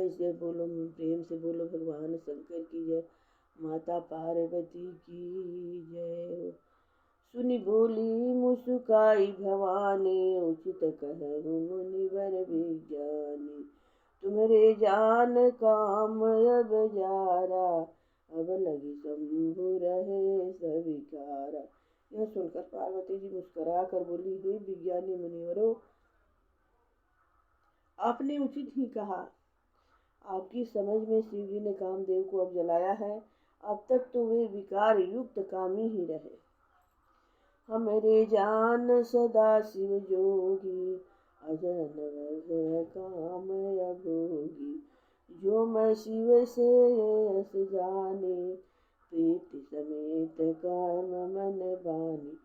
कैसे बोलो, प्रेम से बोलो भगवान शंकर की जय, माता पार्वती की जय। सुनि बोली मुस्काई भवानी, उचित कहूँ मुनिवर विज्ञानी। तुम्हारे जान काम अब जारा, अब लगी शंभु रहे सविकारा। यह सुनकर पार्वती जी मुस्कुरा कर बोली, हे विज्ञानी मुनिवरों, आपने उचित ही कहा। आपकी समझ में शिव जी ने कामदेव को अब जलाया है। अब तक तो वे विकार युक्त कामी ही रहे। हमरे जान सदा शिव जोगी, अजन वह काम अभोगी। जो मैं शिव से यस जाने, प्रीति समेत कर्म मन बानी।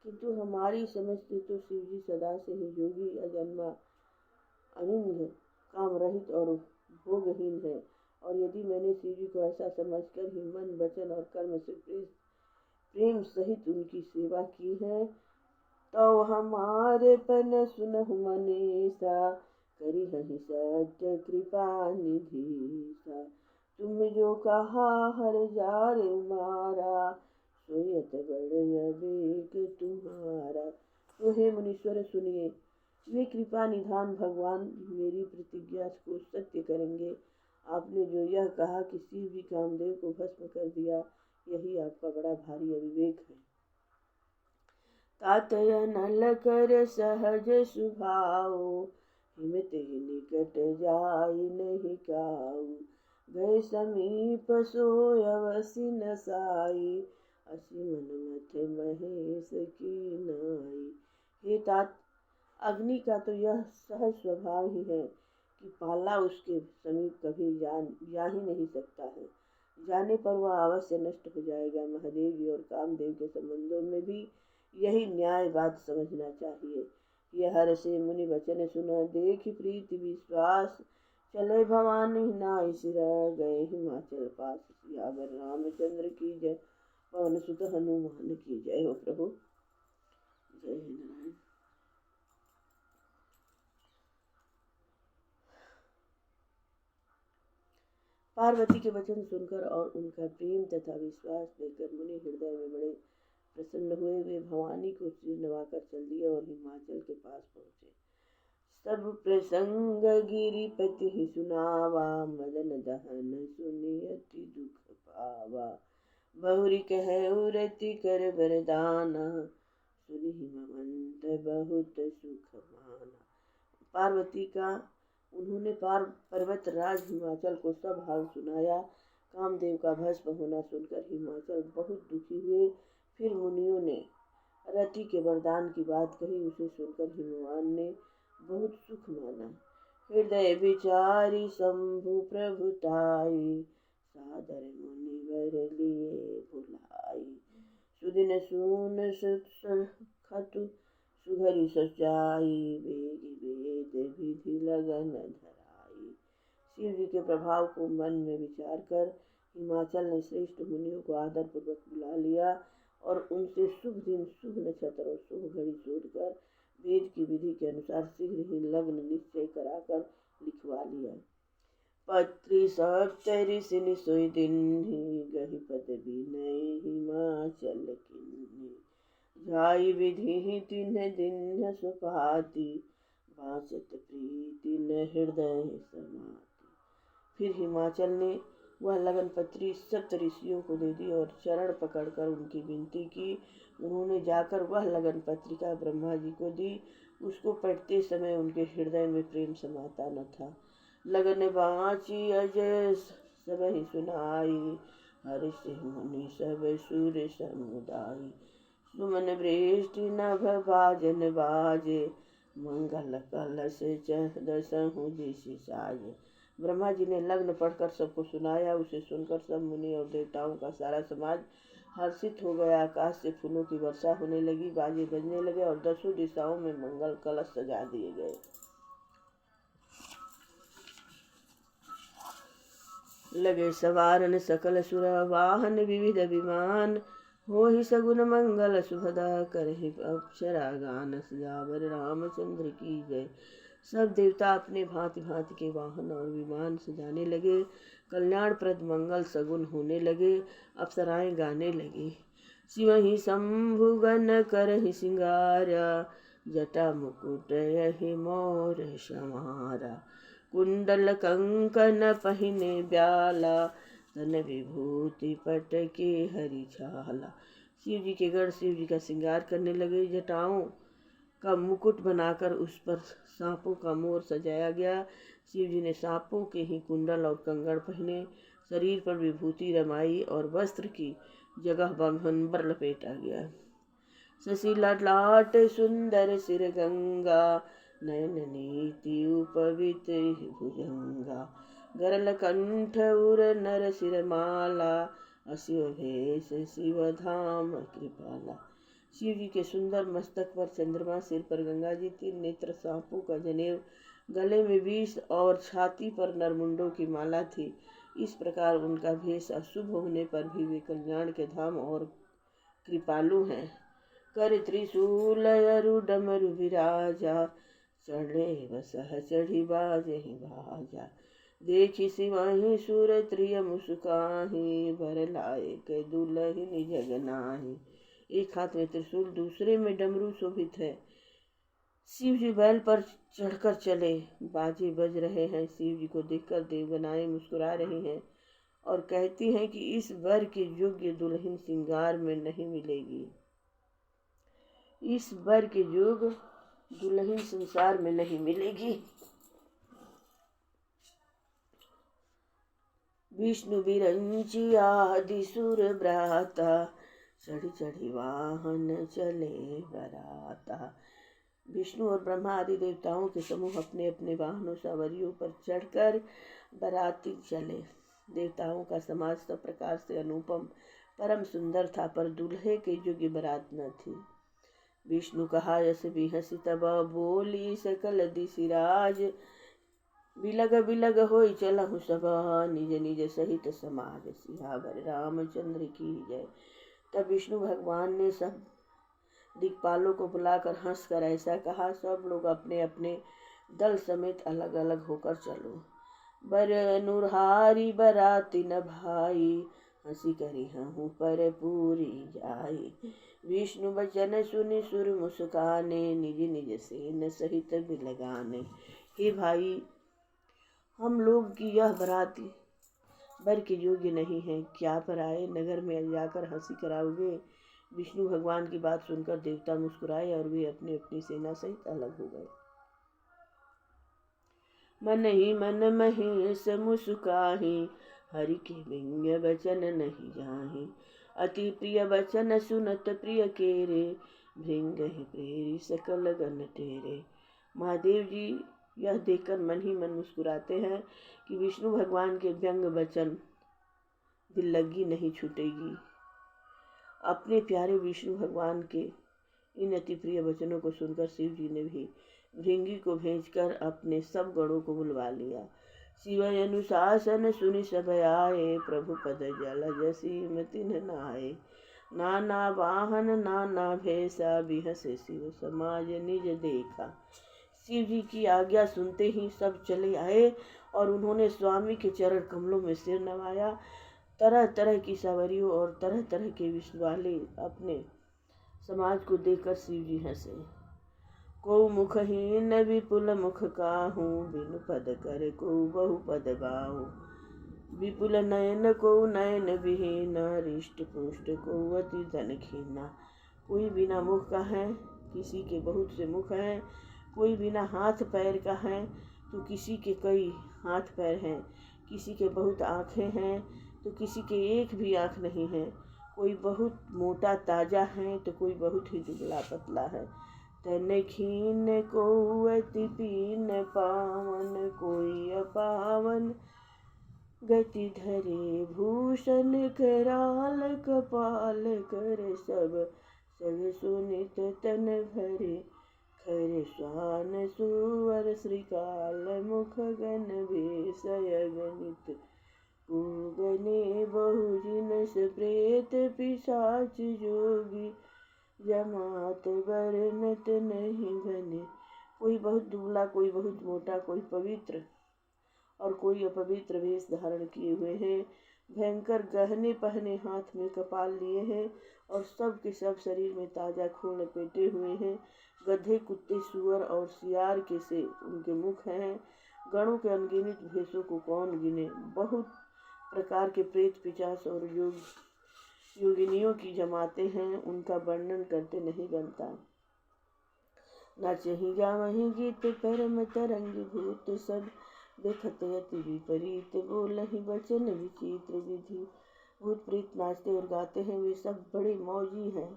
किंतु हमारी समझ से तो शिव जी सदा से ही योगी, अजन्मा, अनिंद, काम रहित और भोगहीन है। और यदि मैंने शिव जी को ऐसा समझकर ही मन वचन और कर्म से प्रेम सहित उनकी सेवा की है, तो हमारे पन सुनहु मनीषा, करी हहि सत्य कृपा निधीसा। तुम जो कहा हर जार उमारा, सोयत बड़ अबेक तुम्हारा। तो हे मुनीश्वर सुनिए, वे कृपा निधान भगवान मेरी प्रतिज्ञा को सत्य करेंगे। आपने जो यह कहा कि शिव जी कामदेव को भस्म कर दिया, यही आपका बड़ा भारी अविवेक है। तातय नल कर सहज सुभाओ, हिमत ही निकट जाई नहीं काऊ। गए समीप सोय अवसि न साई, असी मन मथ महेश की नाई। हे तात, अग्नि का तो यह सहज स्वभाव ही है कि पाला उसके समीप कभी जा ही नहीं सकता है। जाने पर वह अवश्य नष्ट हो जाएगा। महादेव जी और कामदेव के संबंधों में भी यही न्याय बात समझना चाहिए। यह हर से मुनि वचन सुना, देख प्रीति विश्वास, चले भवानी नाई सिरा, गए हिमाचल पास। सियावर रामचंद्र की जय, पवन सुत हनुमान की जय हो प्रभु। जय नारायण। पार्वती के वचन सुनकर और उनका प्रेम तथा विश्वास देखकर मुनि हृदय में बड़े प्रसन्न हुए। वे भवानी को सिर नवाकर चल दिए और हिमाचल के पास पहुँचे। सब प्रसंग गिरिपति ही सुनावा, मदन दहन सुनि अति दुख पावा। बहुरी कहु रति कर वरदाना, सुनि हिमवंत बहुत सुख माना। पार्वती का उन्होंने पर्वत राज हिमाचल को सब हाल सुनाया। कामदेव का भस्म होना सुनकर हिमाचल बहुत दुखी हुए। फिर मुनियों ने रति के वरदान की बात कही। उसे सुनकर हिमवान ने बहुत सुख माना। हृदय विचारी शंभु प्रभुताई, सादर मुनिवर लिए बुलाई। सुदिन सून खतु सुघरी सचाई, वेगी वेद विधि लगन धराई। शिव जी के प्रभाव को मन में विचार कर हिमाचल ने श्रेष्ठ मुनियों को आदर पूर्वक बुला लिया और उनसे शुभ दिन, शुभ नक्षत्र और शुभ घड़ी शोधकर वेद की विधि के अनुसार शीघ्र ही लग्न निश्चय कराकर लिखवा लिया। पत्री सप्तरी सिनि सोई दिन्हि, गहि पद विनय हिमाचल किन्हि। जाई विधि तिन्ह दिन सुपाती, बाँचत प्रीति न हृदय समाती। फिर हिमाचल ने वह लगन पत्री सप्त ऋषियों को दे दी और चरण पकड़कर उनकी विनती की। उन्होंने जाकर वह लगन पत्रिका ब्रह्मा जी को दी। उसको पढ़ते समय उनके हृदय में प्रेम समाता न था। लगन बाँची अजय सब ही सुनाई, हर्षि मुनि सब सुर समुदाय। सुमन वृष्टि नभ बाजन बाजे, मंगल कलश दसहु दिश साजे। ब्रह्मा जी ने लग्न पढ़कर सबको सुनाया। उसे सुनकर सब मुनि और देवताओं का सारा समाज हर्षित हो गया। आकाश से फूलों की वर्षा होने लगी, बाजे बजने लगे और दसों दिशाओं में मंगल कलश सजा दिए गए। लगे सवारन सकल सुर वाहन, विविध विमान हो ही सगुन मंगल सुभदा, करहि अप्सरा गान। सियावर रामचंद्र की जय, सब देवता अपने भांति भांति के वाहन और विमान सजाने लगे। कल्याणप्रद मंगल सगुन होने लगे। अप्सराएं गाने लगी। शिव ही शंभु गण करहि सिंगारा, जटा मुकुट यही मोर समारा। कुंडल कंकन पहिने ब्याला, तन विभूति पट के हरि छाला। शिव जी के गण शिव जी का श्रृंगार करने लगे। जटाओं का मुकुट बनाकर उस पर सांपों का मोर सजाया गया। शिव जी ने सांपों के ही कुंडल और कंगन पहने, शरीर पर विभूति रमाई और वस्त्र की जगह बाघंबर लपेटा गया। शशि ललाट सुंदर सिर गंगा, नयन नीति उपवित भुजंगा। गरल कंठ उर नर सिर माला, अशिव भेष शिव धाम कृपाला। शिव जी के सुंदर मस्तक पर चंद्रमा, सिर पर गंगा जी, 3 नेत्र, सांपों का जनेऊ, गले में विष और छाती पर नरमुंडों की माला थी। इस प्रकार उनका भेष अशुभ होने पर भी वे कल्याण के धाम और कृपालु हैं। कर त्रिशूल अरु डमरु विराजा, चढ़े बसह चढ़ी बाजहि बाजा। देखि सिवहि सुर त्रिय मुस्काहि, बर लायक दुलहिन जग नाही। एक हाथ में त्रिशूल, दूसरे में डमरू शोभित है। शिव जी बैल पर चढ़कर चले, बाजे बज रहे हैं। शिव जी को देखकर देवगनाएं मुस्कुरा रही हैं और कहती हैं कि इस वर के योग्य दुल्हन श्रृंगार में नहीं मिलेगी। इस वर के योग्य दुल्हन संसार में नहीं मिलेगी। विष्णु बिरंची आदि सुर भ्राता, चढ़ी चढ़ी वाहन चले बराता। विष्णु और ब्रह्मा आदि देवताओं के समूह अपने अपने वाहनों सवारियों पर चढ़कर बराती चले। देवताओं का समाज सब प्रकार से अनुपम परम सुंदर था, पर दूल्हे के योग्य बारात न थी। विष्णु कहा यस बिहसी तब बोली, सकल दिशिराज बिलग बिलग होई चलहु सब, निज निज सहित समाज। सियावर रामचंद्र की जय। तब विष्णु भगवान ने सब दिक्पालों को बुलाकर हंसकर ऐसा कहा, सब लोग अपने अपने दल समेत अलग अलग होकर चलो। बर नुरहारी बराती न भाई, हंसी करी हूँ पर पूरी जाई। विष्णु वचन सुनि सुर मुस्काने, निज निज सेन सहित बिलगाने। हे भाई, हम लोग की यह बराती बर के योग्य नहीं है, क्या पराए नगर में जाकर हंसी कराओगे। विष्णु भगवान की बात सुनकर देवता मुस्कुराए और वे अपनी अपनी सेना सहित अलग हो गए। मन ही मन महेश मुस्काही, हरि के व्यंग्य वचन नहीं जाही। अति प्रिय वचन सुनत प्रिय केरे, भृंग ही प्रेरी सकल गण तेरे। महादेव जी यह देखकर मन ही मन मुस्कुराते हैं कि विष्णु भगवान के व्यंग वचन दिल लगी नहीं छूटेगी। अपने प्यारे विष्णु भगवान के इन अति प्रिय वचनों को सुनकर शिव जी ने भी भृंगी को भेजकर अपने सब गणों को बुलवा लिया। शिव अनुशासन सुनि सब आए, प्रभु पद जल जसीम तिन्ह नाए। नाना वाहन नाना भेषा, बिहसे शिव समाज निज देखा। शिव जी की आज्ञा सुनते ही सब चले आए और उन्होंने स्वामी के चरण कमलों में सिर नवाया। तरह तरह की सवारियों और तरह तरह के विष वाले अपने समाज को देखकर शिव जी हंसे। को मुखहीन विपुल मुख काहू, बिनु पद कर को बहु पद बाहू। विपुल नयन को नयन विहीन, रिष्ट पुष्ट को अति धन खीना। कोई बिना मुख का है, किसी के बहुत से मुख हैं। कोई बिना हाथ पैर का है तो किसी के कई हाथ पैर हैं। किसी के बहुत आँखें हैं तो किसी के एक भी आँख नहीं है। कोई बहुत मोटा ताजा है तो कोई बहुत ही दुबला पतला है। तन खीन को अति पीन पावन, कोई अपावन गति धरे। भूषण कराल कपाल कर, सब सब सुनित तन भरे। खर स्वान सुवर श्रीकाल, मुख गण भेषय गणित। पूगने बहु जिनस प्रेत पिशाच जोगी, जमात बरनत नहीं बने। कोई बहुत दुबला, कोई बहुत मोटा, कोई पवित्र और कोई अपवित्र वेश धारण किए हुए हैं। भयंकर गहने पहने हाथ में कपाल लिए हैं और सब के सब शरीर में ताजा खून लपेटे हुए हैं। गधे, कुत्ते, सुअर और सियार के से उनके मुख हैं। गणों के अनगिनत भेषों को कौन गिने। बहुत प्रकार के प्रेत, पिशाच और योगिनियों की जमाते हैं, उनका वर्णन करते नहीं बनता। नाचहि गावहि गीत परम तरंग भूत, सब देखत अति विपरीत, बोलहि वचन विचित्र विधि। भूत प्रेत नाचते और गाते हैं, वे सब बड़े मौजी हैं,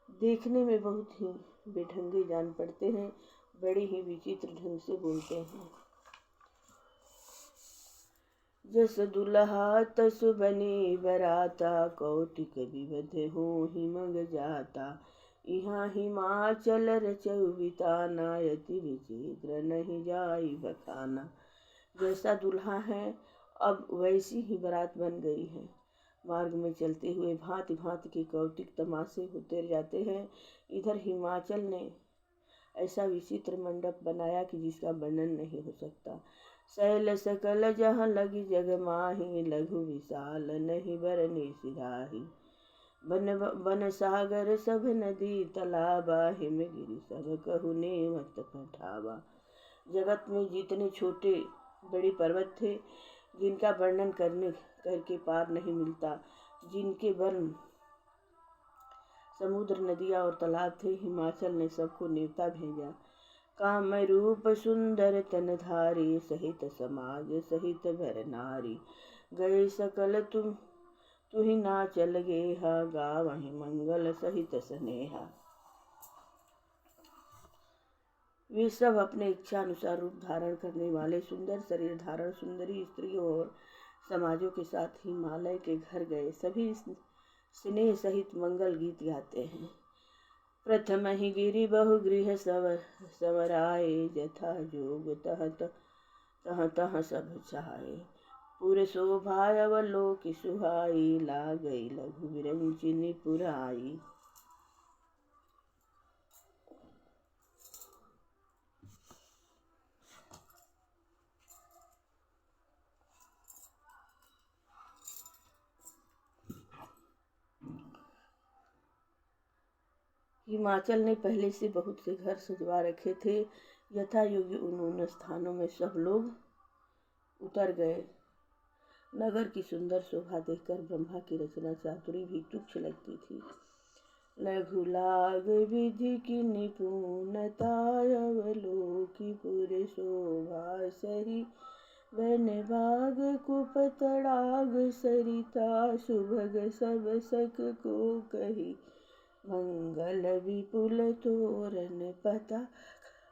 देखने में बहुत ही बेढंगे जान पड़ते हैं, बड़े ही विचित्र ढंग से बोलते हैं। जस दुल्हा तसु बनी बराता, कौतिक विवध होहि मंग जाता। यहाँ हिमाचल रचउ बिताना, यति विचित्र नहीं जाई बखाना। जैसा दूल्हा है अब वैसी ही बारात बन गई है। मार्ग में चलते हुए भांति भांति के कौतिक तमाशे होते जाते हैं। इधर हिमाचल ने ऐसा विचित्र मंडप बनाया कि जिसका वर्णन नहीं हो सकता। शैल सकल जहाँ लगी जग माही, लघु विशाल नहीं बरनी सिधाही। बन सागर सब नदी तालाबा, हिमगिरि सब कहुने मत पठावा। जगत में जितने छोटे बड़े पर्वत थे, जिनका वर्णन करके पार नहीं मिलता, जिनके वन समुद्र, नदियाँ और तालाब थे, हिमाचल ने सबको न्योता भेजा। काम रूप सुंदर तनधारी, सहित समाज सहित भर नारी। गए सकल तुहि नाचल गेहा, गावहि मंगल सहित स्नेहा। वे सब अपने इच्छा अनुसार रूप धारण करने वाले, सुंदर शरीर धारण सुंदरी स्त्रियों और समाजों के साथ हिमालय के घर गए। सभी स्नेह सहित मंगल गीत गाते हैं। प्रथम ही गिरि बहुगृह संवराए, जथा जोग तह तह तह सब छाए। पुर शोभा अवलोकि सुहाई, लागई लघु विरंचिनी पुराई। हिमाचल ने पहले से बहुत से घर सजवा रखे थे। यथा योग्य उन स्थानों में सब लोग उतर गए। नगर की सुंदर शोभा देखकर ब्रह्मा की रचना चातुरी भी तुच्छ लगती थी। लघु लाग विधि की निपुणता, अवलोकि पुर शोभा सही। वन बाग कुप तड़ाग सरिता, सुभग सब सक को कही। मंगल विपुल तोरण पता,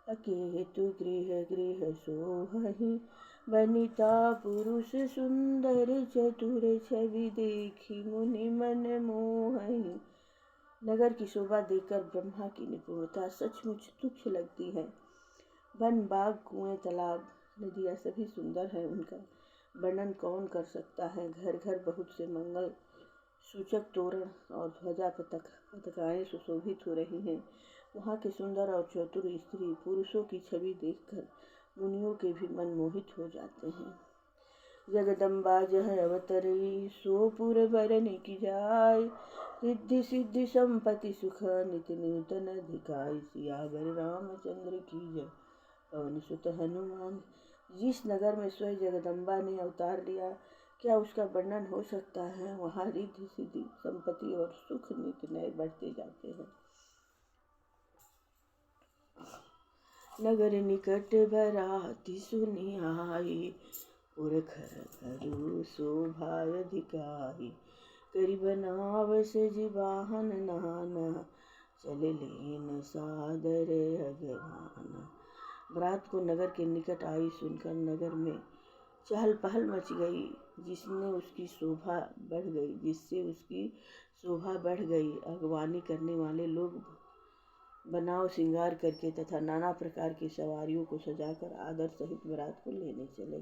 केतु गृह गृह सोहहि। वनिता पुरुष सुंदर चतुर, छवि देखी मुनि मन मोहहि। नगर की शोभा देखकर ब्रह्मा की निपुणता सचमुच तुच्छ लगती है। वन, बाग, कुएं, तालाब, नदियाँ सभी सुंदर हैं, उनका वर्णन कौन कर सकता है। घर घर बहुत से मंगल सूचक तोरण और ध्वजा पताकाएं सुशोभित हो रही हैं। वहाँ के सुंदर और चतुर स्त्री पुरुषों की छवि देखकर मुनियों के भी मन मोहित हो जाते हैं। जगदम्बा जह अवतरी, सो पुर बरन की जाय। रिद्धि सिद्धि संपत्ति सुख, नित्य नूतन अधिकाई। सियावर रामचंद्र की जय, पवन सुत हनुमान। जिस नगर में स्वयं जगदम्बा ने अवतार लिया, क्या उसका वर्णन हो सकता है। वहाँ रिद्धि सिद्धि संपत्ति और सुख नित्य नए बढ़ते जाते हैं। नगर निकट बराती सुनि आई, पुरख घरु शोभा अधिकाई। करि बनावस जिबाहन नाना, चले लेन सादर अगवाना। बरात को नगर के निकट आई सुनकर नगर में चहल पहल मच गई, जिससे उसकी शोभा बढ़ गई। अगवानी करने वाले लोग बनाव श्रृंगार करके तथा नाना प्रकार की सवारियों को सजाकर आदर सहित बारात को लेने चले।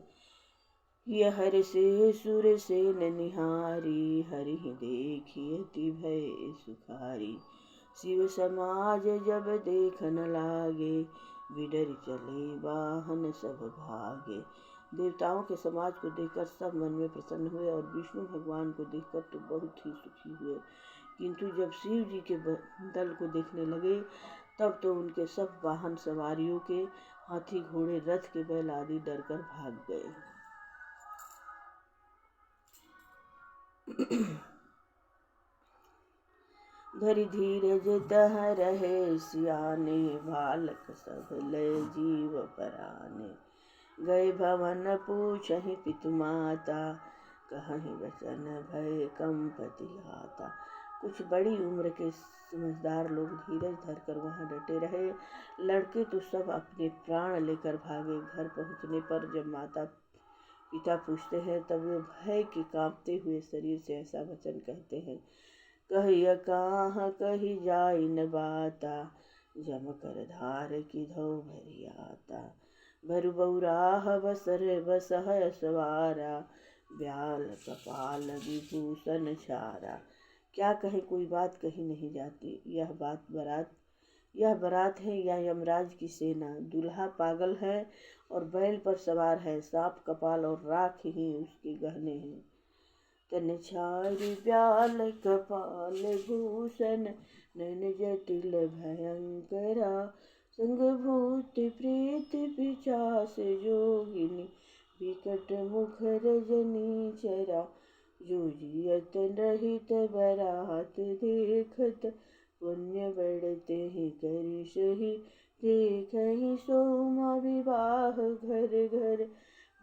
यह हर से सुर से निहारी, हरि देखी अति भय सुखारी। शिव समाज जब देखन लागे, विडर चले वाहन सब भागे। देवताओं के समाज को देखकर सब मन में प्रसन्न हुए और विष्णु भगवान को देखकर तो बहुत ही सुखी हुए, किंतु जब शिव जी के दल को देखने लगे तब तो उनके सब वाहन सवारियों के हाथी घोड़े रथ के बैल आदि डरकर भाग गए। धरि धीरज तह रहे सियाने, बालक सब लय जीव पराने। गए भवन पूछहि पितु माता, कहहि वचन भय कंपति आता। कुछ बड़ी उम्र के समझदार लोग धीरज धरकर वहां डटे रहे। लड़के तो सब अपने प्राण लेकर भागे। घर पहुंचने पर जब माता पिता पूछते हैं तब वे भय के कांपते हुए शरीर से ऐसा वचन कहते हैं, कहिया कहाँ कही जाई न बाता, जम कर धार की धो भरियाता। भरु बहुराह बसर बसह सवारा, ब्याल कपाल विभूषण छारा। क्या कहे, कोई बात कही नहीं जाती। यह बारात है या यमराज की सेना। दूल्हा पागल है और बैल पर सवार है। सांप कपाल और राख ही उसके गहने हैं। तन छारी ब्याल कपाल भूषण, नैन जटिल भयंकरा। संग भूत प्रेत पिशाच जोगिनी, विकट मुख रजनी चरा। जो जियत रहित बरात देखत, पुण्य बढ़ते ही करिषहि। देखहि सोमा विवाह घर घर,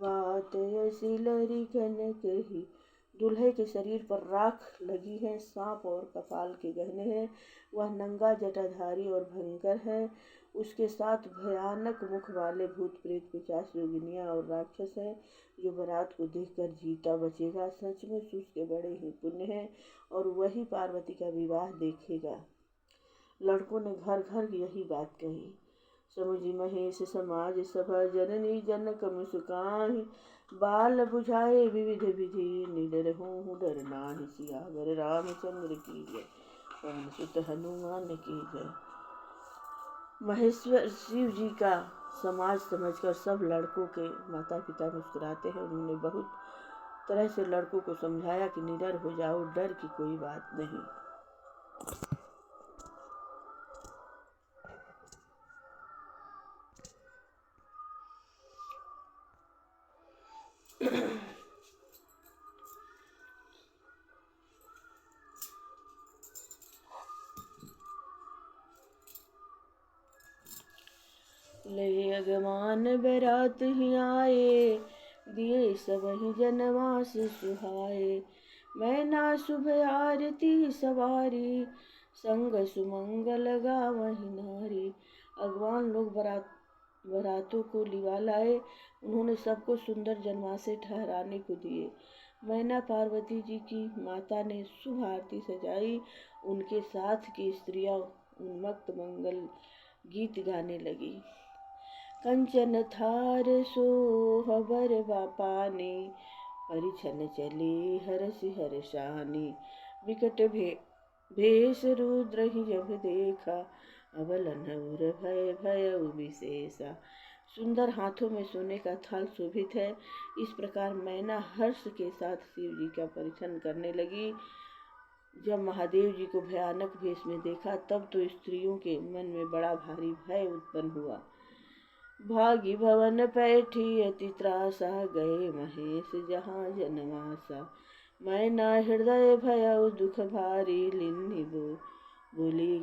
बात यसी लरी कनकहि। दूल्हे के शरीर पर राख लगी है, सांप और कपाल के गहने हैं। वह नंगा जटाधारी और भयंकर है। उसके साथ भयानक मुख वाले भूत प्रेत पिशाच योगिनियां और राक्षस हैं। जो बारात को देखकर जीता बचेगा, सचमुच उसके बड़े ही पुण्य हैं और वही पार्वती का विवाह देखेगा। लड़कों ने घर घर यही बात कही। समुझी महेश समाज सभा, जननी जनक मुस्काहि। बाल बुझाए विविध विधि, निडर हों डर नाहि। सियावर रामचंद्र की जय, पवन सुत हनुमान की जय। महेश्वर शिव जी का समाज समझकर सब लड़कों के माता पिता मुस्कुराते हैं। उन्होंने बहुत तरह से लड़कों को समझाया कि निडर हो जाओ, डर की कोई बात नहीं। ले अगमान बरात ही आए, दिए सब ही जनवास सुहाए। मैं ना शुभ आरती सवारी, संग सुमंगल गावहि नारी। अगवान लोग बरातों को लिवा लाए। उन्होंने सबको सुंदर जनवासे ठहराने को दिए। मैना पार्वती जी की माता ने शुभ आरती सजाई। उनके साथ की स्त्रियां उन्मत्त मंगल गीत गाने लगी। कंचन थार सोहबर बापाने, परिछन चली हरसि हर्षानि। विकट भेष रुद्र ही जब देखा, अबलन उर भय भय विशेषा। सुंदर हाथों में सोने का थाल शोभित है। इस प्रकार मैना हर्ष के साथ शिव जी का परिछन करने लगी। जब महादेव जी को भयानक भेष में देखा तब तो स्त्रियों के मन में बड़ा भारी भय उत्पन्न हुआ। भागी भवन पैठी अति त्रासा, गए महेश जहाँ जनवासा। मैना हृदय भय दुख भारी, लिन्हि बोली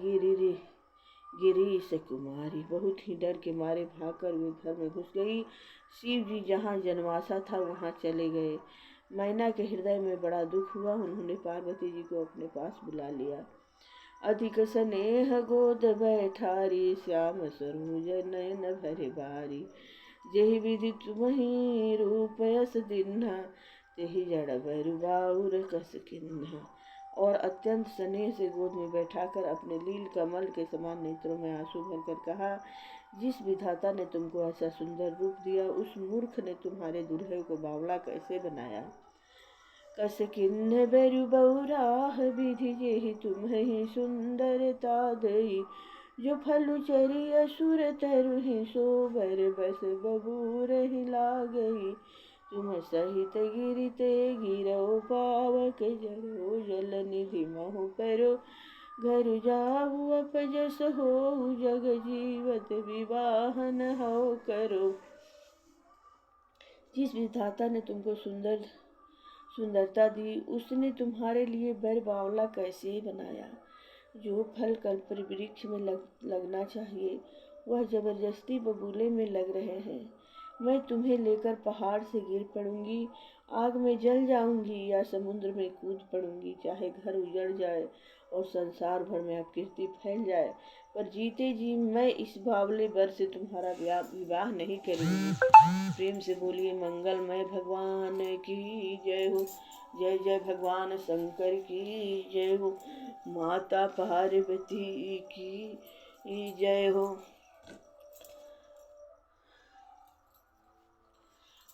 गिरीश कुमारी। बहुत ही डर के मारे भागकर वे घर में घुस गई। शिव जी जहाँ जनवासा था वहाँ चले गए। मैना के हृदय में बड़ा दुख हुआ। उन्होंने पार्वती जी को अपने पास बुला लिया। अधिक स्नेह गोद बैठारी, श्याम सरोज नयन भरि बारी। जेहि विधि तुम्हि रूप यस दिन्हा, तेहि जड़ बरु बाउर कस किन्हा। और अत्यंत स्नेह से गोद में बैठाकर अपने लील कमल के समान नेत्रों में आंसू भरकर कहा, जिस विधाता ने तुमको ऐसा सुंदर रूप दिया, उस मूर्ख ने तुम्हारे दुल्हे को बावला कैसे बनाया। कस किन्ह बेरु बहुराह विधि, जेहि तुम्हि सुंदरता दई। जो फल चरी असुर तरु सो बर बस बबूर हिला गई। तुम सहित गिरते गिरो पावक जरो जल निधि महु परो। घर जाहु अपजस हो जग जीवत विवाहन हो करो। जिस विधाता ने तुमको सुंदरता दी उसने तुम्हारे लिए बर बावला कैसे बनाया। जो फल कल्प वृक्ष में लगना चाहिए वह जबरदस्ती बबूले में लग रहे हैं। मैं तुम्हें लेकर पहाड़ से गिर पड़ूंगी, आग में जल जाऊंगी या समुद्र में कूद पड़ूंगी। चाहे घर उजड़ जाए और संसार भर में अपकीर्ति फैल जाए, पर जीते जी मैं इस बावले बर से तुम्हारा विवाह नहीं करूंगी। प्रेम से बोलिए मंगलमय भगवान की जय हो। जय जय भगवान शंकर की जय हो। माता पार्वती की जय हो।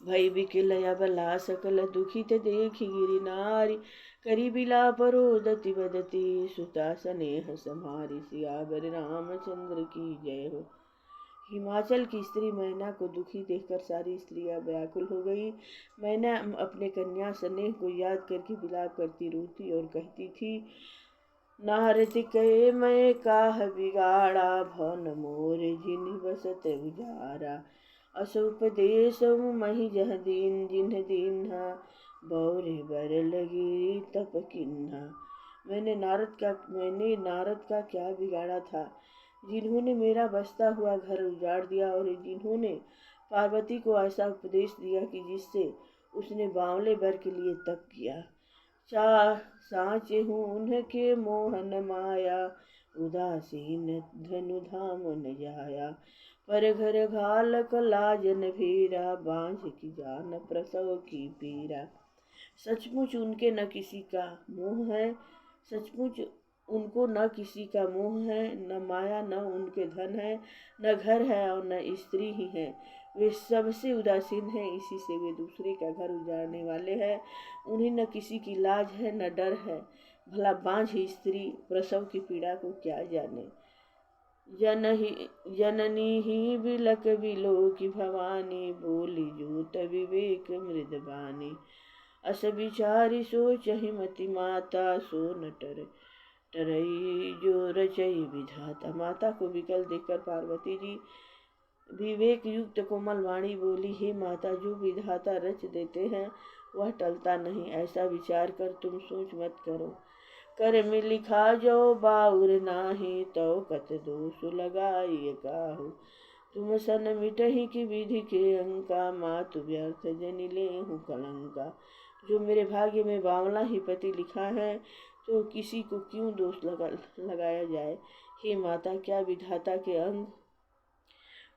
भई विकल अबला सकल दुखित देखि गिरि नारी। करी बिलाप रोदति बदति सुता स्नेह समारी। सियावर रामचंद्र की जय हो। हिमाचल की स्त्री मैना को दुखी देखकर सारी स्त्रियां व्याकुल हो गई। मैना अपने कन्या स्नेह को याद करके विलाप करती रोती और कहती थी, नारद कहे मैं काह बिगाड़ा भवन मोर जिन बसत उजारा। अस उपदेश मही जह दीन जिन्ह दीन्हा बौरे बर लगी तप किन्हा। मैंने नारद का क्या बिगाड़ा था जिन्होंने मेरा बसता हुआ घर उजाड़ दिया और जिन्होंने पार्वती को ऐसा उपदेश दिया कि जिससे उसने बावले बर के लिए तप किया। साचे हूँ उनके मोहन माया उदासीन धनु धाम न जाया। पर घर घालक लाजन भीरा बांझ की जान प्रसव की पीरा। सचमुच उनके न किसी का मोह है, सचमुच उनको न किसी का मोह है, न माया, न उनके धन है, न घर है और न स्त्री ही है। वे सबसे उदासीन हैं, इसी से वे दूसरे का घर उजाड़ने वाले हैं। उन्हें न किसी की लाज है न डर है। भला बांझ स्त्री प्रसव की पीड़ा को क्या जाने। जननी ही बिलक बिलो की भवानी बोली जूत विवेक मृदबानी। अस विचारी सोचहि मति माता सो न टरई जो रचई विधाता। माता को विकल देखकर पार्वती जी विवेक युक्त कोमल वाणी बोली, हे माता, जो विधाता रच देते हैं वह टलता नहीं। ऐसा विचार कर तुम सोच मत करो। कर में लिखा जो बाउर नाही तो कत दोष लगाई काहू। तुम सन मिटही की विधि के अंका मातु व्यर्थ जनि लेहु कलंका। जो मेरे भाग्य में बावला ही पति लिखा है तो किसी को क्यों दोष लगाया जाए। हे माता, क्या विधाता के अंग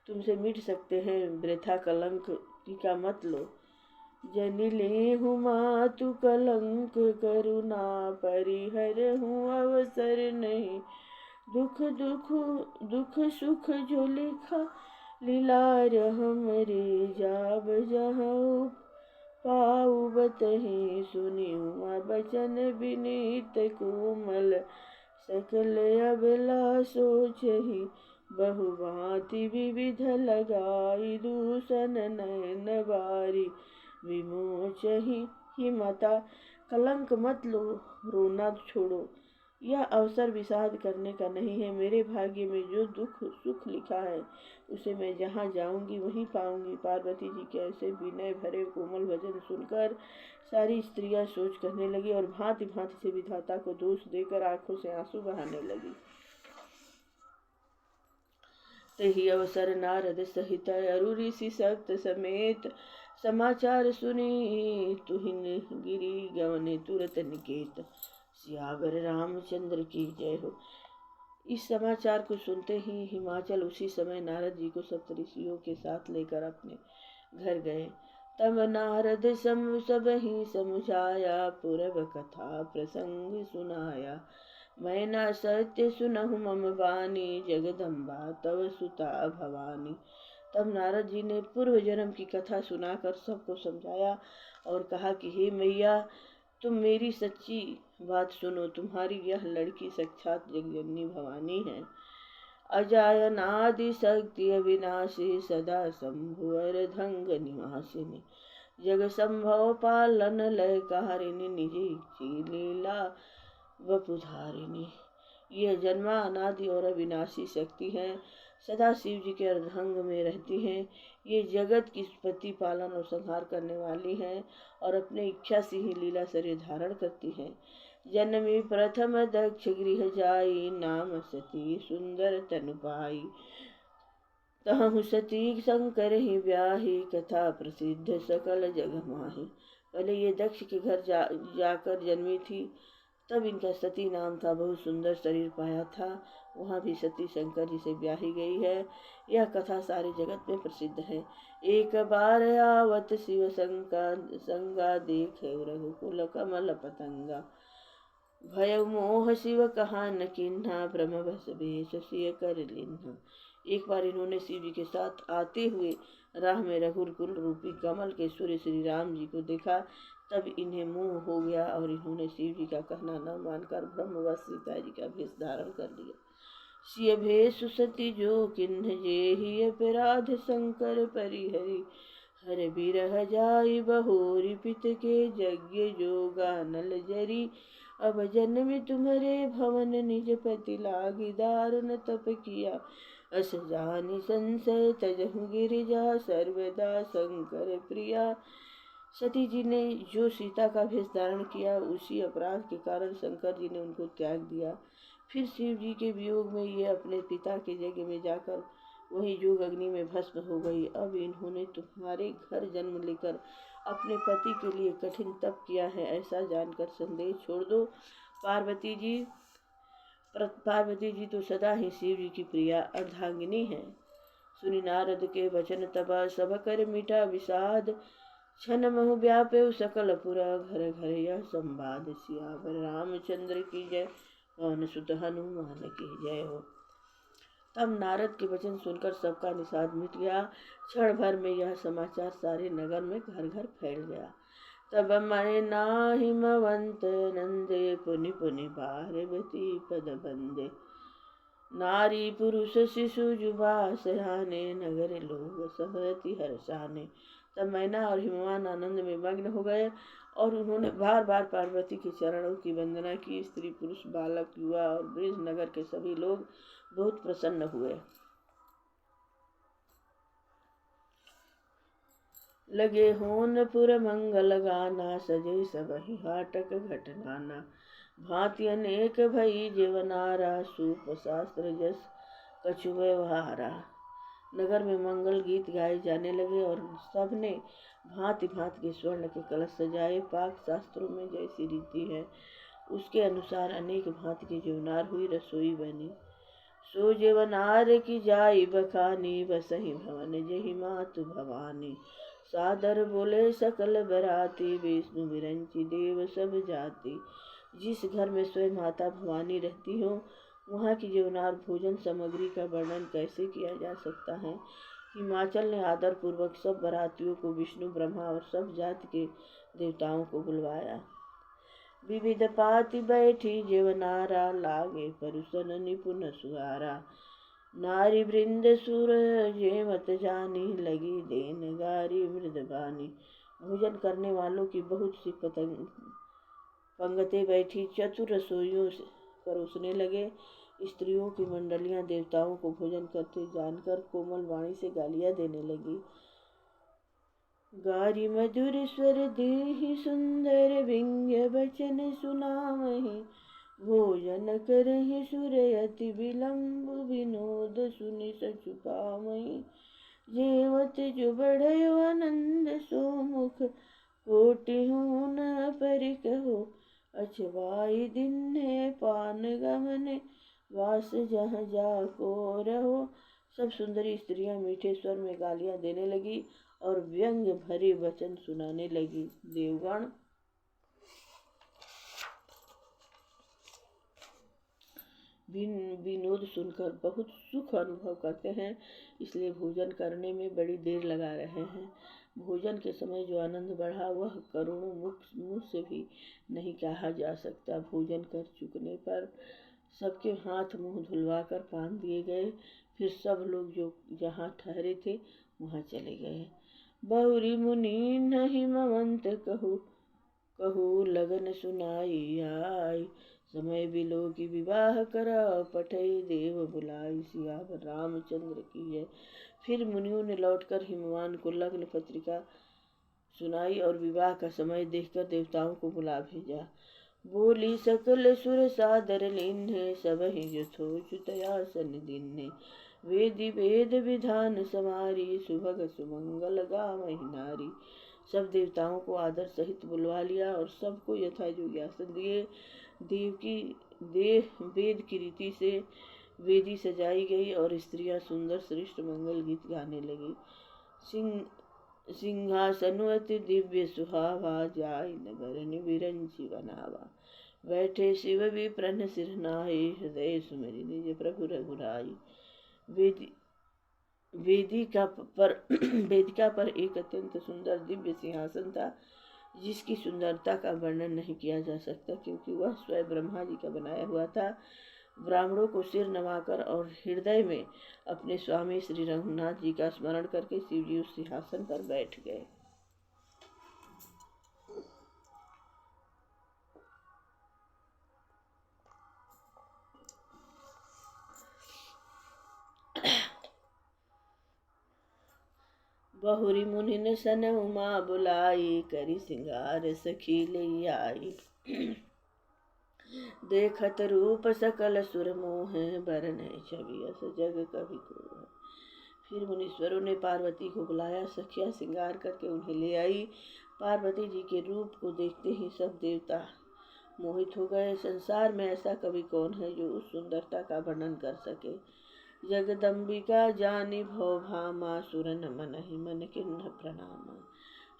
तुमसे मिट सकते हैं। वृथा कलंक टीका मत लो। जनि लेहु मातु कलंक करुणा परिहर हूँ अवसर नहीं। दुख सुख जो लिखा लीलार हमरे जाब जहाँ पाऊ बतहि सुनियु बचन विनीत कोमल। सकल अबला सोचहि बहुभांति विविध लगाई दूषण नयन बारी विमोचहि। ही माता, कलंक मत लो, रोना छोड़ो। यह अवसर विषाद करने का नहीं है। मेरे भाग्य में जो दुख सुख लिखा है उसे मैं जहाँ जाऊंगी वहीं पाऊंगी। पार्वती जी के ऐसे विनय भरे कोमल वचन सुनकर सारी स्त्रियां सोच करने लगी और भांति भांति से विधाता को दोष देकर आंखों से आंसू बहाने लगी। तही अवसर नारद सहित अरु ऋषि सप्त समेत समाचार सुनी तुहिन गिरी गवने तुरत निकेत। सियावर रामचंद्र की जय हो। इस समाचार को सुनते ही हिमाचल उसी समय नारद जी को सप्तऋषियों के साथ लेकर अपने घर गए। तब नारद सब ही समुझाया पूर्व कथा प्रसंग सुनाया। मैना सत्य सुनहु मम बानी जगदम्बा तव सुता भवानी। तब नारद जी ने पूर्व जन्म की कथा सुनाकर सबको समझाया और कहा कि हे मैया, तुम मेरी सच्ची बात सुनो। तुम्हारी यह लड़की साक्षात जगजननी भवानी है। अजायनादि शक्ति अविनाशी सदा शंभुवर धंग निवासिनी जग संभव पालन लय कारिणी निजी लीला वपुधारिणी। यह जन्मा अनादि और अविनाशी शक्ति है, सदा शिव जी के अर्धांग में रहती हैं। ये जगत की उत्पत्ति पालन और संहार करने वाली हैं और अपने इच्छा से ही लीला शरीर धारण करती हैं। जन्मी प्रथम दक्ष गृह जाई नाम सती सुंदर तनु पाई तहु सती शंकर ही ब्याही कथा प्रसिद्ध सकल जग माही। पहले ये दक्ष के घर जाकर जन्मी थी, तब इनका सती नाम था। बहुत सुंदर शरीर पाया था। वहाँ भी सती शंकर जी से ब्याही गई है। यह कथा सारे जगत में प्रसिद्ध है। एक बार आवत शिव संगा देखे रघुकुल कमल पतंगा भय मोह शिव कहा न किन्हा ब्रह्म बस भेष सिय कर लिन्हा। एक बार इन्होंने शिव जी के साथ आते हुए राह में रघुकुल रूपी कमल के सूर्य श्री राम जी को देखा। तब इन्हें मोह हो गया और इन्होंने शिव जी का कहना न मानकर ब्रह्मवश सीता जी का भेष धारण कर लिया। सिय भेष सती जो किन्ह जेहि अपराध शंकर परिहरि हर बिरह जाई बहोरी पित के यज्ञ जोगा नल जरी। अब जन्म तुम्हारे भवन निज पति लागी दारुण तप किया अस जानि संशय तजहु गिरिजा सर्वदा शंकर प्रिया। सती जी ने जो सीता का भेष धारण किया, उसी अपराध के कारण शंकर जी ने उनको त्याग दिया। फिर शिव जी के वियोग में ये अपने पिता के यज्ञ में जाकर वही जोग अग्नि में भस्म हो गई। अब इन्होंने तुम्हारे घर जन्म लेकर अपने पति के लिए कठिन तप किया है, ऐसा जानकर संदेह छोड़ दो। पार्वती जी तो सदा ही शिव जी की प्रिया अर्धांगिनी है। सुनि नारद के वचन तब सब कर मिटा विषाद क्षण महु व्यापे सकल पुरा घर घर यह संवाद। सियावर रामचंद्र की जय पवन सुत हनुमान की जय हो। तब नारद के वचन सुनकर सबका निषाद मिट गया। क्षण भर में यह समाचार सारे नगर में घर घर फैल गया। तब मरे नाहिमवंत नंदे पुनि पुनि पार्वती पद बंदे नारी पुरुष शिशु जुबा सयाने नगर लोग सहति हर्षाने। तब मैना और हिमवान आनंद में मग्न हो गए और उन्होंने बार बार पार्वती के चरणों की वंदना की। स्त्री पुरुष बालक युवा और ब्रज नगर के सभी लोग बहुत प्रसन्न हुए। लगे होनपुर मंगल गाना सजे सबहि हाटक घटनाना भांति अनेक भई जीवनारा सूप शास्त्र जस कछु व्यवहारा। नगर में मंगल गीत गाए जाने लगे और सबने भांति भांति के स्वर्ण के कलश सजाए। पाक शास्त्रों में जैसी रीति है उसके अनुसार अनेक भांति की जीवनार हुई, रसोई बनी। सो जीवनार की जाई बखानी बसही भवन जही मातु भवानी। सादर बोले सकल बराती विष्णु विरंची देव सब जाति। जिस घर में स्वयं माता भवानी रहती हो वहाँ की जीवनार भोजन सामग्री का वर्णन कैसे किया जा सकता है। हिमाचल ने आदर पूर्वक सब बरातियों को विष्णु ब्रह्मा और सब जाति के देवताओं को बुलवाया। विविध पाति बैठी जीवनारा लागे परुषन निपुण सुहारा। नारी वृंद सुर जेमत जानी लगी देन गारी मृदबानी। भोजन करने वालों की बहुत सी पंगतें बैठी चतुर रसोइयों से परोसने लगे। स्त्रियों की मंडलियां देवताओं को भोजन करते जानकर कोमल वाणी से गालियां देने लगी। गारी मधुर स्वर देहि सुंदर व्यंग्य वचन सुनावहि। भोजन करहि सुर अति विलंब विनोद सुनि सचु पावहि। जेवत जो बढ़यो आनंद सो मुख कोटिहु न परिकहो। अछवाई दिन है पान गमने वास जहाँ जाको रहो। सब सुंदरी स्त्रियां मीठे स्वर में गालियां देने लगी और व्यंग्य भरे वचन सुनाने लगी। देवगण विनोद सुनकर बहुत सुख अनुभव करते हैं, इसलिए भोजन करने में बड़ी देर लगा रहे हैं। भोजन के समय जो आनंद बढ़ा वह करोड़ों मुख से भी नहीं कहा जा सकता। भोजन कर चुकने पर सबके हाथ मुंह धुलवाकर बांध दिए गए। फिर सब लोग जो जहाँ ठहरे थे वहाँ चले गए। बहुरी मुनि नहीं ममंत कहू, कहू लगन सुनाई आई। समय बिलो की विवाह करा, पठई देव बुलाई। सियावर रामचंद्र की जय। फिर मुनियों ने लौटकर हिमवान को लग्न पत्रिका सुनाई और विवाह का समय देखकर देवताओं को बुला भेजा। बोली सकल सुर सादर लीन्हे, सबहि यथोचितयासन दीन्हे। वेदी वेद विधान समारी, सुभग सुमंगल गावहि नारी। सब देवताओं को आदर सहित बुलवा लिया और सबको यथा योग्य आसन दिए। वेद की रीति से वेदी सजाई गई और स्त्रियां सुंदर श्रेष्ठ मंगल गीत गाने लगी। सिंहासन अति दिव्य सुहावा, जाय न बरनि बिरंची बनावा। बैठे शिव विप्रन सिर नाहि, हृदय सुमिरि निज प्रभु रघुराई। वेदिका पर एक अत्यंत सुंदर दिव्य सिंहासन था, जिसकी सुंदरता का वर्णन नहीं किया जा सकता, क्योंकि वह स्वयं ब्रह्मा जी का बनाया हुआ था। ब्राह्मणों को सिर नवाकर और हृदय में अपने स्वामी श्री रघुनाथ जी का स्मरण करके शिव जी उस सिंहासन पर बैठ गए। बहुरी मुनिन सन उमा बुलाई, करी सिंगार सखी ले आई। देखत रूप सकल सुर मोह, बरन छवि अस जग कवि को। फिर मुनीश्वरों ने पार्वती को बुलाया, सखिया श्रृंगार करके उन्हें ले आई। पार्वती जी के रूप को देखते ही सब देवता मोहित हो गए। संसार में ऐसा कवि कौन है जो उस सुंदरता का वर्णन कर सके। जगदम्बिका जानी भव भामा, सुरन मनहि मन किन्ह प्रणामा।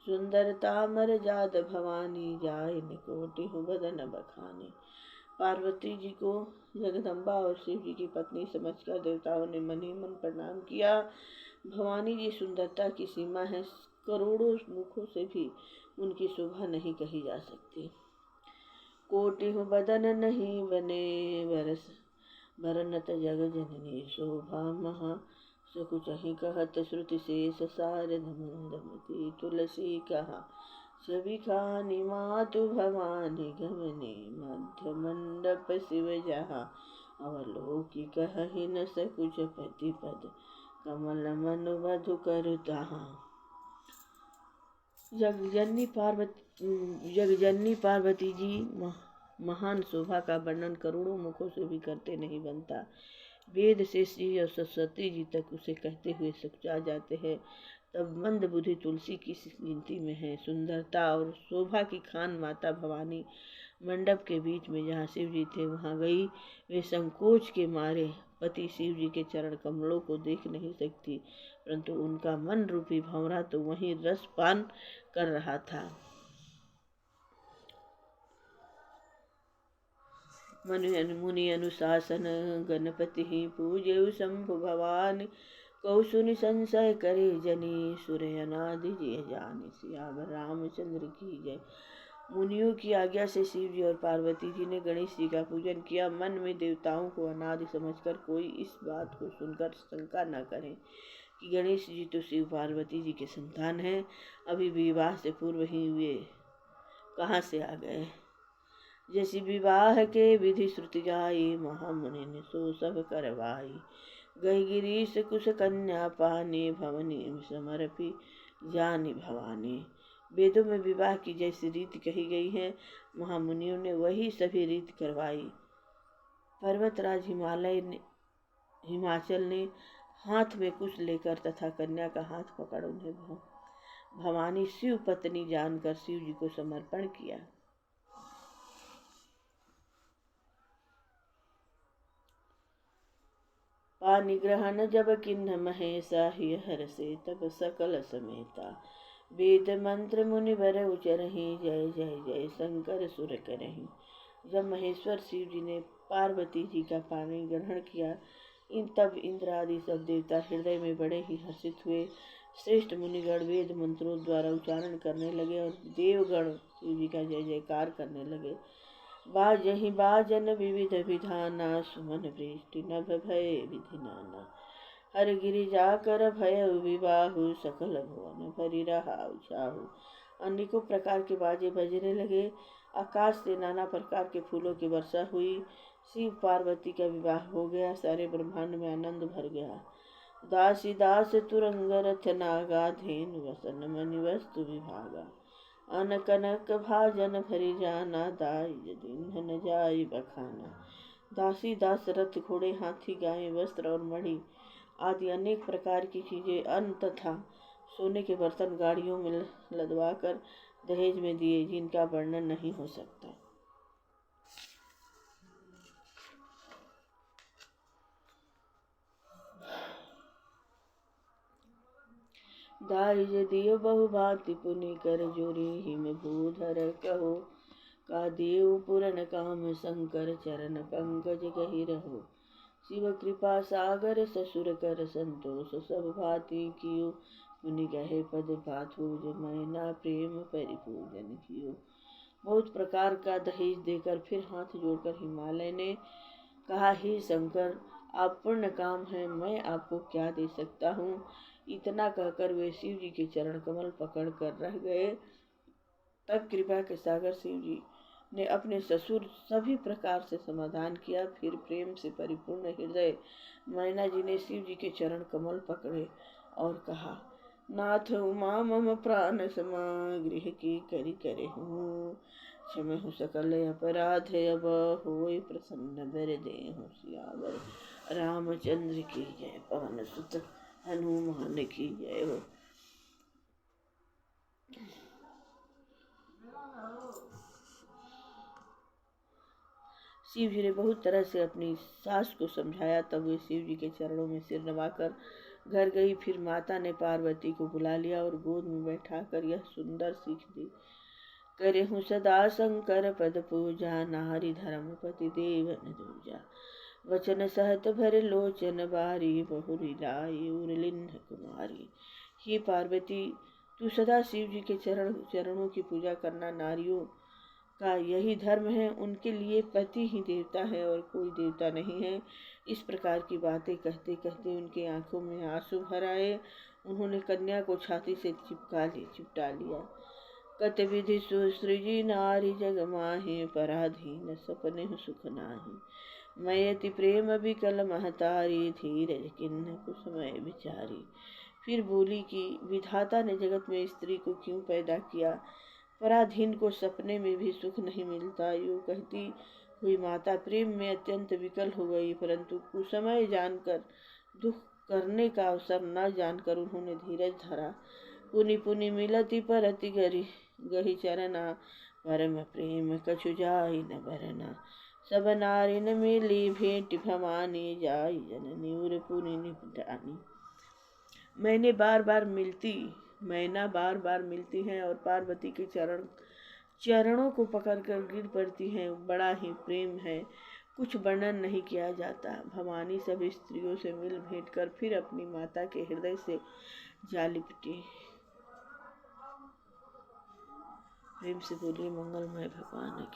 सुंदरता मर जाद भवानी, जाय न कोटि बदन बखानी। पार्वती जी को जगदम्बा और शिव जी की पत्नी समझकर देवताओं ने मन ही मन प्रणाम किया। भवानी जी सुंदरता की सीमा है, करोड़ों मुखों से भी उनकी शोभा नहीं कही जा सकती। कोटि बदन नहीं बने बरस, बरनत जग जननी शोभा महा। सकुचहि कहत श्रुति शेष, सारद मंदमती तुलसी कहा। सभी खानी मातु भवानी, गमनी मध्य मंडप शिव जहाँ। अवलोकी कहि न सकुच पति पद, कमल मन वधु करु तहाँ। जगजननी पार्वती जी महान शोभा का वर्णन करोड़ों मुखों से भी करते नहीं बनता। वेद से श्री और सरस्वती जी तक उसे कहते हुए सकुचा जाते हैं, तब मंद बुद्धि तुलसी की गिनती में है। सुंदरता और शोभा की खान माता भवानी मंडप के बीच में जहाँ शिव जी थे वहाँ गई। वे संकोच के मारे पति शिव जी के चरण कमलों को देख नहीं सकती, परंतु उनका मन रूपी भंवरा तो वहीं रस पान कर रहा था। मुनि अनुशासन गणपति पूजे शंभु भवानी। कौसुनि संशय करे जनी, सूर्य अनादि जिय जानी। सियावर रामचंद्र की जय। मुनियों की आज्ञा से शिव जी और पार्वती जी ने गणेश जी का पूजन किया। मन में देवताओं को अनादि समझकर कोई इस बात को सुनकर शंका न करे कि गणेश जी तो शिव पार्वती जी के संतान हैं, अभी विवाह से पूर्व ही वे कहाँ से आ गए। जैसी विवाह के विधि श्रुति गाई, महामुनि ने सो सब करवाई। गई गिरीश कुश कन्या पानी, भवनी समर्पी जानी भवानी। वेदों में विवाह की जैसी रीति कही गई है, महामुनियों ने वही सभी रीति करवाई। पर्वतराज हिमाचल ने हाथ में कुश लेकर तथा कन्या का हाथ पकड़ उन्हें भवानी शिव पत्नी जानकर शिव जी को समर्पण किया। पानी ग्रहण जब किन्ह महेशा, हिय हर से तब सकल समेता। वेद मंत्र मुनिवर उचरहि, जय जय जय शंकर सुर करहि। जब महेश्वर शिव जी ने पार्वती जी का पानी ग्रहण किया, तब इंद्र आदि सब देवता हृदय में बड़े ही हर्षित हुए। श्रेष्ठ मुनिगण वेद मंत्रों द्वारा उच्चारण करने लगे और देवगण शिव जी का जय जयकार करने लगे। बाजहि बाजन विविध विधाना, सुमन वृष्टि नभ भय विधि नाना। हर गिरिजा कर भय विवाहु, सकल भुवन भरि रहा चाहु। अनेकों प्रकार के बाजे बजने लगे, आकाश से नाना प्रकार के फूलों की वर्षा हुई। शिव पार्वती का विवाह हो गया, सारे ब्रह्मांड में आनंद भर गया। दासी दास तुरंग रथ नागा, धेनु वसन मणि वस्तु विभागा। अन कनक भाजन भरि जाना, दाई दीन्ह न जाई बखाना। दासी दास रथ घोड़े हाथी गाय वस्त्र और मणि आदि अनेक प्रकार की चीजें, अन्न तथा सोने के बर्तन गाड़ियों में लदवाकर दहेज में दिए, जिनका वर्णन नहीं हो सकता। दाई दियो बहु भांति पुनि, कर जोरी हिम भूधर कहो। का देव पुरन काम शंकर, चरण पंकज गहि रहो। शिव कृपा सागर ससुर कर संतोष, सब भांति कियो। मुनि कहे पद पाथो, मैना प्रेम परिपूजन कियो। बहुत प्रकार का दहेज देकर फिर हाथ जोड़कर हिमालय ने कहा, हे शंकर, आप पूर्ण काम है, मैं आपको क्या दे सकता हूँ। इतना कहकर वे शिव जी के चरण कमल पकड़ कर रह गए। तब कृपा के सागर शिव जी ने अपने ससुर सभी प्रकार से समाधान किया। फिर प्रेम से परिपूर्ण हृदय मैना जी ने शिव जी के चरण कमल पकड़े और कहा, नाथ उमा मम प्राण समा, गृह की करी करे हूँ। क्षम हो सकल अपराध, अब होय प्रसन्न बर देहु सियावर। रामचंद्र की जय, पवन सुत हनुमान की जय हो। शिव जी ने बहुत तरह से अपनी सास को समझाया। तब वे शिव जी के चरणों में सिर नवाकर घर गई। फिर माता ने पार्वती को बुला लिया और गोद में बैठाकर यह सुंदर सीख दी, करे हूँ सदा शंकर पद पूजा, नारी धर्मपति देवन दूजा। वचन सहत भर लोचन बारी, बहुरी लाई उर्लिन्ह कुमारी। हे पार्वती, तू सदा शिव जी के चरणों की पूजा करना। नारियों का यही धर्म है, उनके लिए पति ही देवता है और कोई देवता नहीं है। इस प्रकार की बातें कहते कहते उनकी आंखों में आंसू भर आए। उन्होंने कन्या को छाती से चिपटा लिया। कत विधि सुसृजी नारी, जग माहे पराधीन सपने सुख नाही। मयति प्रेम विकल महतारी, धीरज किन्ह कुसमय विचारी। फिर बोली कि विधाता ने जगत में स्त्री को क्यों पैदा किया, पराधीन को सपने में भी सुख नहीं मिलता। यूँ कहती हुई माता प्रेम में अत्यंत विकल हो गई, परंतु कुसमय जानकर, दुख करने का अवसर न जानकर उन्होंने धीरज धरा। पुनि पुनि मिलति परति गहि चरना, परम प्रेम कछु जाई न बरना। सब नारी न मिली भेंट भवानी, जाई जननी उर पुनि निपटानी। मैना बार बार मिलती हैं और पार्वती के चरणों को पकड़कर गिर पड़ती हैं। बड़ा ही प्रेम है, कुछ वर्णन नहीं किया जाता। भवानी सभी स्त्रियों से मिल भेंट कर फिर अपनी माता के हृदय से जा लिपटी। प्रेम से बोलिए मंगलमय भगवान की।